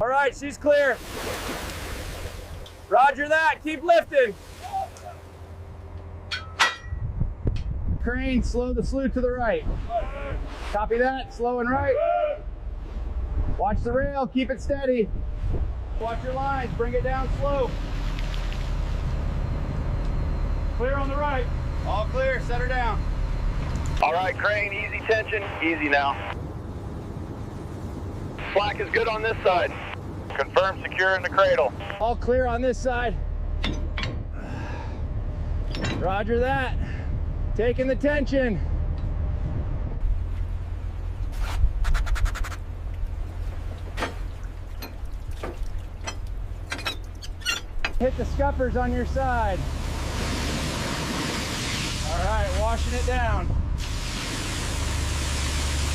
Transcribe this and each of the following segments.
All right, she's clear. Roger that, keep lifting. Crane, slow the slew to the right. Copy that, slow and right. Watch the rail, keep it steady. Watch your lines, bring it down slow. Clear on the right. All clear, set her down. All right, crane, easy tension, easy now. Slack is good on this side. Confirm secure in the cradle. All clear on this side. Roger that. Taking the tension. Hit the scuppers on your side. All right, washing it down.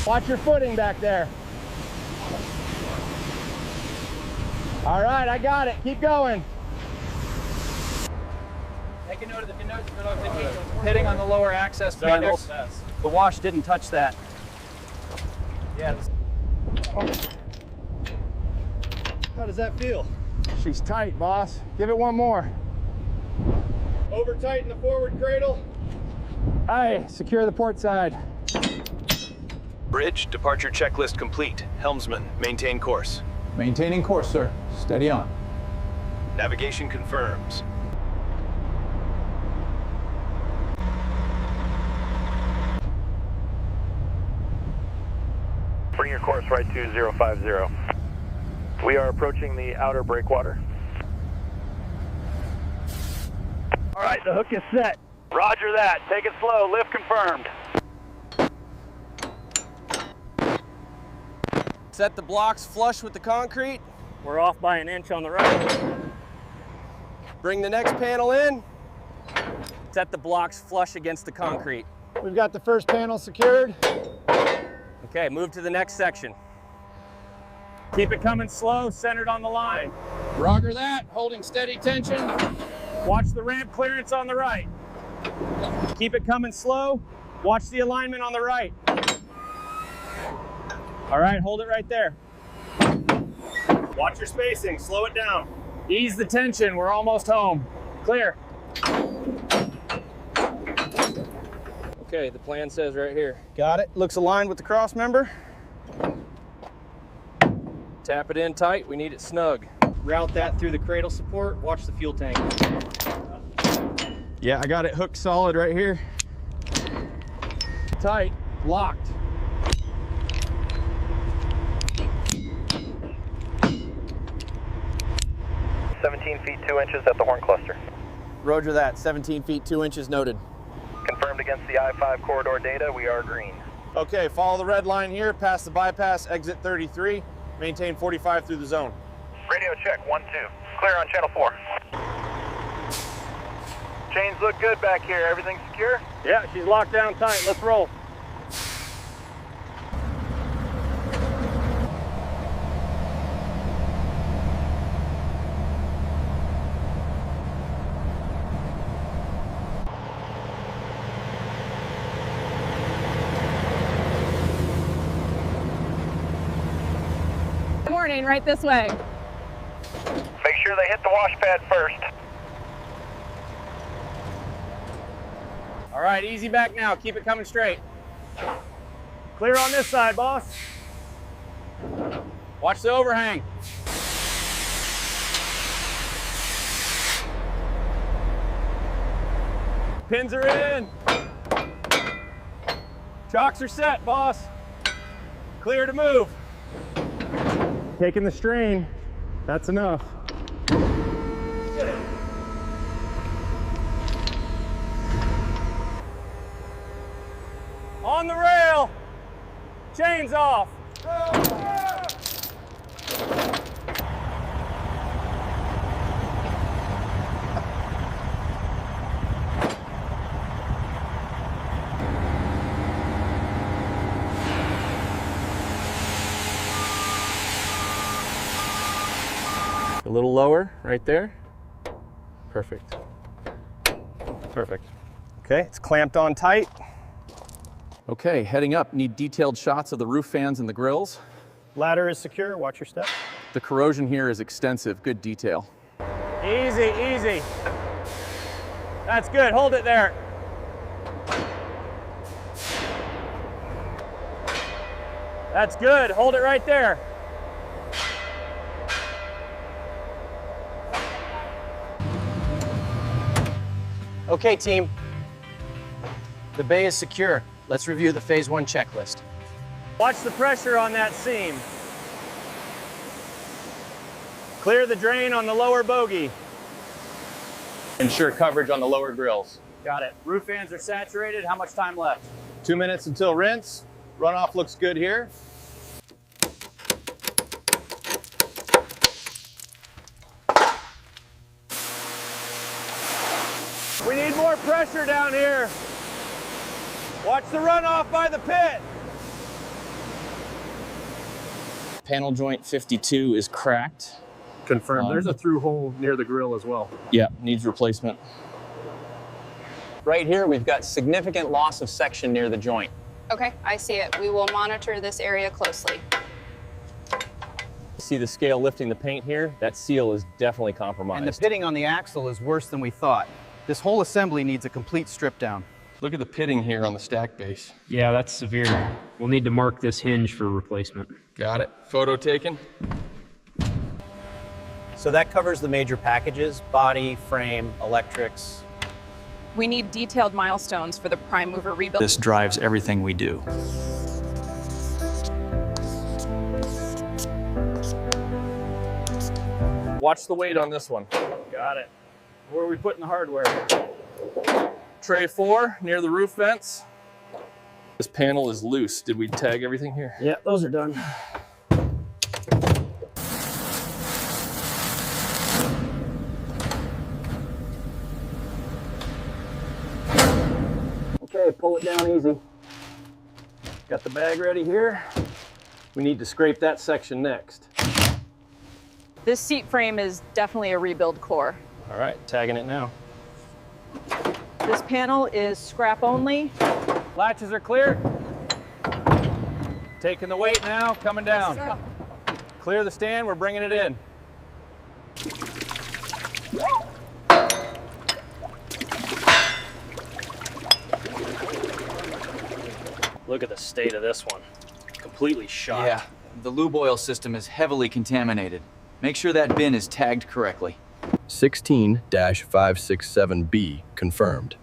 Watch your footing back there. All right, I got it. Keep going. Make a note of the hitting on the lower access panels. The wash didn't touch that. Yeah. How does that feel? She's tight, boss. Give it one more. Over tighten the forward cradle. Aye, secure the port side. Bridge, departure checklist complete. Helmsman, maintain course. Maintaining course, sir. Steady on. Navigation confirms. Bring your course right to 050. We are approaching the outer breakwater. All right, the hook is set. Roger that. Take it slow. Lift confirmed. Set the blocks flush with the concrete. We're off by an inch on the right. Bring the next panel in. Set the blocks flush against the concrete. We've got the first panel secured. Okay, move to the next section. Keep it coming slow, centered on the line. Roger that. Holding steady tension. Watch the ramp clearance on the right. Keep it coming slow. Watch the alignment on the right. All right, hold it right there. Watch your spacing, slow it down. Ease the tension, we're almost home. Clear. Okay, the plan says right here. Got it, looks aligned with the cross member. Tap it in tight, we need it snug. Route that through the cradle support, watch the fuel tank. Yeah, I got it hooked solid right here. Tight, locked. Feet 2 inches at the horn cluster. Roger that, 17 feet 2 inches noted. Confirmed against the I-5 corridor data, we are green. Okay, follow the red line here, past the bypass, exit 33, maintain 45 through the zone. Radio check, 1-2. Clear on channel 4. Chains look good back here. Everything secure? Yeah, she's locked down tight. Let's roll. Morning, right this way. Make sure they hit the wash pad first. All right, easy back now. Keep it coming straight. Clear on this side, boss. Watch the overhang. Pins are in. Chocks are set, boss. Clear to move. Taking the strain, that's enough. On the rail, chains off. A little lower, right there. Perfect. Perfect. Okay, it's clamped on tight. Okay, heading up, need detailed shots of the roof fans and the grills. Ladder is secure, watch your step. The corrosion here is extensive, good detail. Easy, easy. That's good, hold it there. That's good, hold it right there. Okay, team. The bay is secure. Let's review the phase 1 checklist. Watch the pressure on that seam. Clear the drain on the lower bogie. Ensure coverage on the lower grills. Got it. Roof fans are saturated. How much time left? 2 minutes until rinse. Runoff looks good here. We need more pressure down here. Watch the runoff by the pit. Panel joint 52 is cracked. Confirmed. There's a through hole near the grill as well. Yeah, needs replacement. Right here, we've got significant loss of section near the joint. Okay, I see it. We will monitor this area closely. See the scale lifting the paint here? That seal is definitely compromised. And the pitting on the axle is worse than we thought. This whole assembly needs a complete strip down. Look at the pitting here on the stack base. Yeah, that's severe. We'll need to mark this hinge for replacement. Got it. Photo taken. So that covers the major packages: body, frame, electrics. We need detailed milestones for the prime mover rebuild. This drives everything we do. Watch the weight on this one. Got it. Where are we putting the hardware? Tray 4 near the roof vents. This panel is loose. Did we tag everything here? Yeah, those are done. Okay, pull it down easy. Got the bag ready here. We need to scrape that section next. This seat frame is definitely a rebuild core. All right, tagging it now. This panel is scrap only. Latches are clear. Taking the weight now, coming down. Clear the stand, we're bringing it in. Look at the state of this one. Completely shot. Yeah, the lube oil system is heavily contaminated. Make sure that bin is tagged correctly. 16-567B confirmed.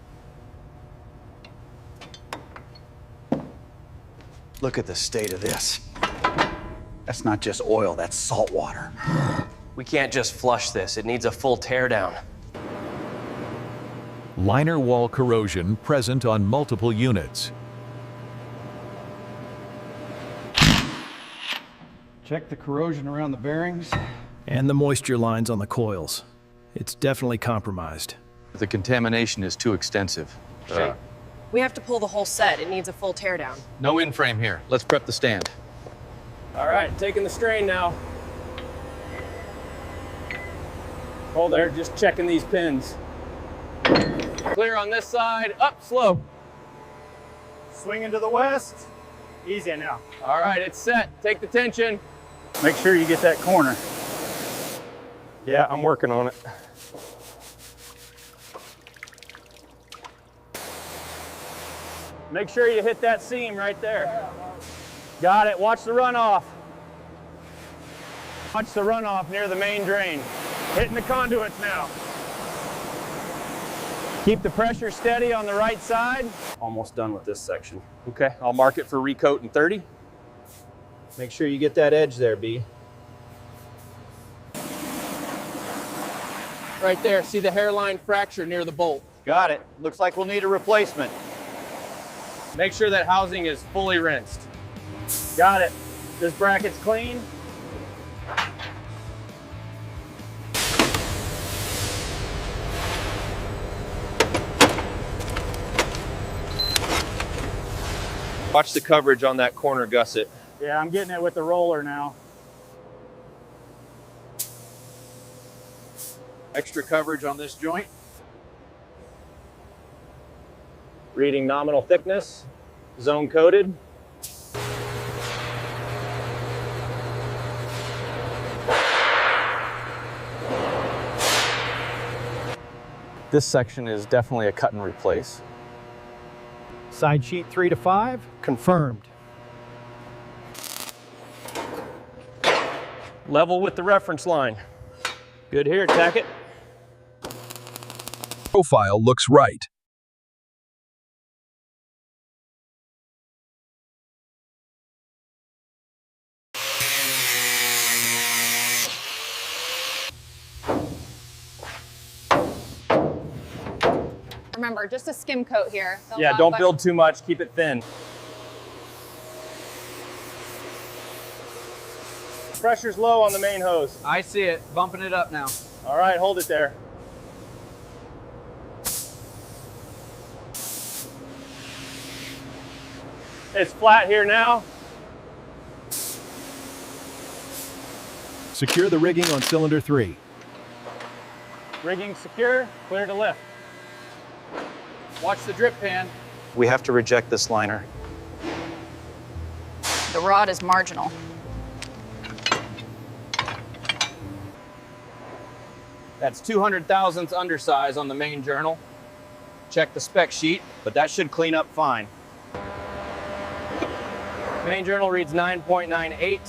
Look at the state of this. That's not just oil, that's salt water. We can't just flush this. It needs a full teardown. Liner wall corrosion present on multiple units. Check the corrosion around the bearings. And the moisture lines on the coils. It's definitely compromised. The contamination is too extensive. We have to pull the whole set. It needs a full teardown. No in-frame here. Let's prep the stand. All right, taking the strain now. Hold there, just checking these pins. Clear on this side, up slow. Swinging to the west. Easy now. All right, it's set. Take the tension. Make sure you get that corner. Yeah, I'm working on it. Make sure you hit that seam right there. Got it, watch the runoff. Watch the runoff near the main drain. Hitting the conduits now. Keep the pressure steady on the right side. Almost done with this section. Okay, I'll mark it for recoat in 30. Make sure you get that edge there, B. Right there, see the hairline fracture near the bolt. Got it. Looks like we'll need a replacement. Make sure that housing is fully rinsed. Got it. This bracket's clean. Watch the coverage on that corner gusset. Yeah, I'm getting it with the roller now. Extra coverage on this joint. Reading nominal thickness, zone coded. This section is definitely a cut and replace. Side sheet 3 to 5, confirmed. Level with the reference line. Good here, tack it. Profile looks right. Remember, just a skim coat here. Yeah, don't build too much, keep it thin. Pressure's low on the main hose. I see it, bumping it up now. All right, hold it there. It's flat here now. Secure the rigging on cylinder 3. Rigging secure, clear to lift. Watch the drip pan. We have to reject this liner. The rod is marginal. That's 200 thousandths undersize on the main journal. Check the spec sheet, but that should clean up fine. Main journal reads 9.98.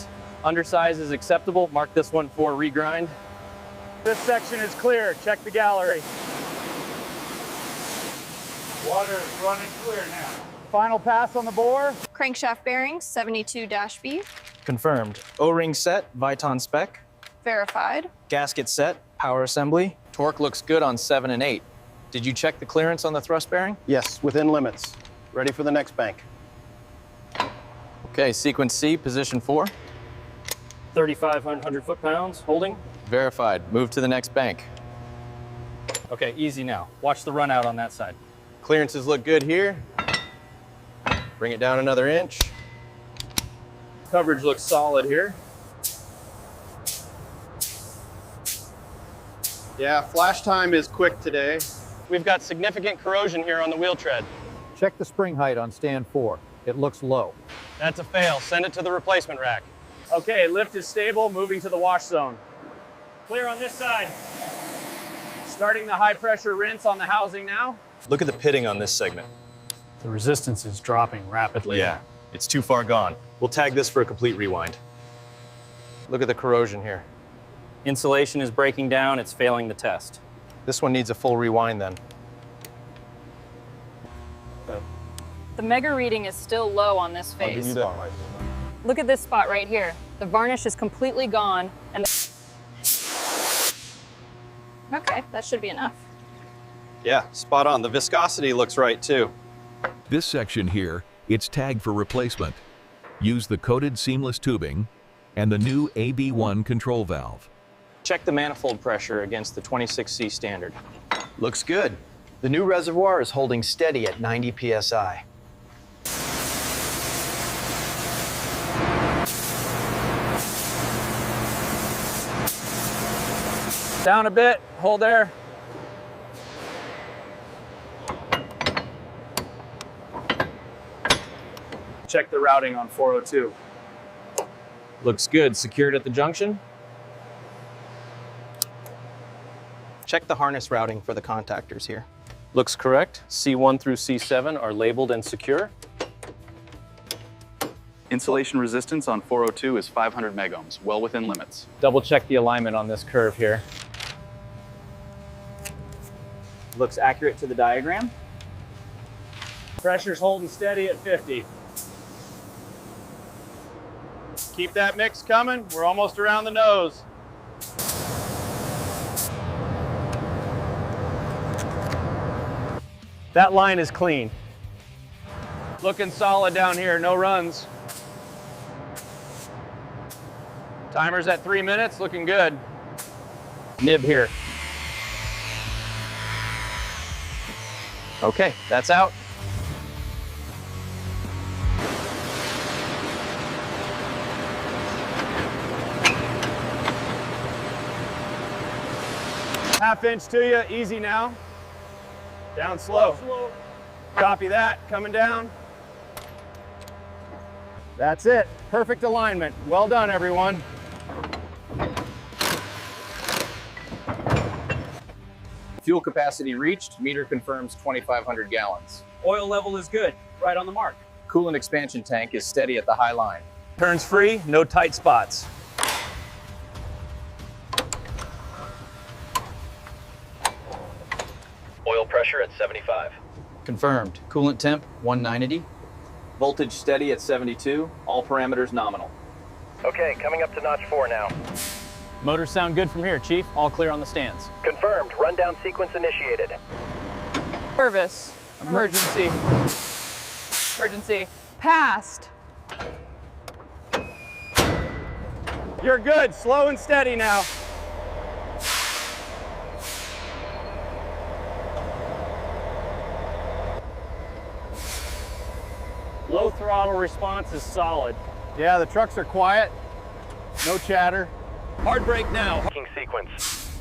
Undersize is acceptable. Mark this one for regrind. This section is clear. Check the gallery. Water is running clear now. Final pass on the bore. Crankshaft bearings, 72-B. Confirmed. O-ring set, Viton spec. Verified. Gasket set, power assembly. Torque looks good on 7 and 8. Did you check the clearance on the thrust bearing? Yes, within limits. Ready for the next bank. Okay, sequence C, position 4. 3,500 foot-pounds, holding. Verified. Move to the next bank. Okay, easy now. Watch the run out on that side. Clearances look good here. Bring it down another inch. Coverage looks solid here. Yeah, flash time is quick today. We've got significant corrosion here on the wheel tread. Check the spring height on stand 4. It looks low. That's a fail. Send it to the replacement rack. Okay, lift is stable, moving to the wash zone. Clear on this side. Starting the high pressure rinse on the housing now. Look at the pitting on this segment. The resistance is dropping rapidly. Yeah, it's too far gone. We'll tag this for a complete rewind. Look at the corrosion here. Insulation is breaking down, it's failing the test. This one needs a full rewind then. The mega reading is still low on this face. Look at this spot right here. The varnish is completely gone, and okay, that should be enough. Yeah, spot on. The viscosity looks right too. This section here, it's tagged for replacement. Use the coated seamless tubing and the new AB1 control valve. Check the manifold pressure against the 26C standard. Looks good. The new reservoir is holding steady at 90 psi. Down a bit, hold there. Check the routing on 402. Looks good, secured at the junction. Check the harness routing for the contactors here. Looks correct. C1 through C7 are labeled and secure. Insulation resistance on 402 is 500 megohms, well within limits. Double check the alignment on this curve here. Looks accurate to the diagram. Pressure's holding steady at 50. Keep that mix coming. We're almost around the nose. That line is clean. Looking solid down here, no runs. Timer's at 3 minutes, looking good. Nib here. Okay, that's out. Half inch to you, easy now. Down slow. Copy that, coming down. That's it, perfect alignment. Well done, everyone. Fuel capacity reached, meter confirms 2,500 gallons. Oil level is good, right on the mark. Coolant expansion tank is steady at the high line. Turns free, no tight spots. Oil pressure at 75. Confirmed. Coolant temp 190. Voltage steady at 72. All parameters nominal. Okay, coming up to notch 4 now. Motors sound good from here, Chief. All clear on the stands. Confirmed. Rundown sequence initiated. Service. Emergency. Emergency. Passed. You're good. Slow and steady now. Low throttle response is solid. Yeah, the trucks are quiet. No chatter. Hard brake now. Braking sequence.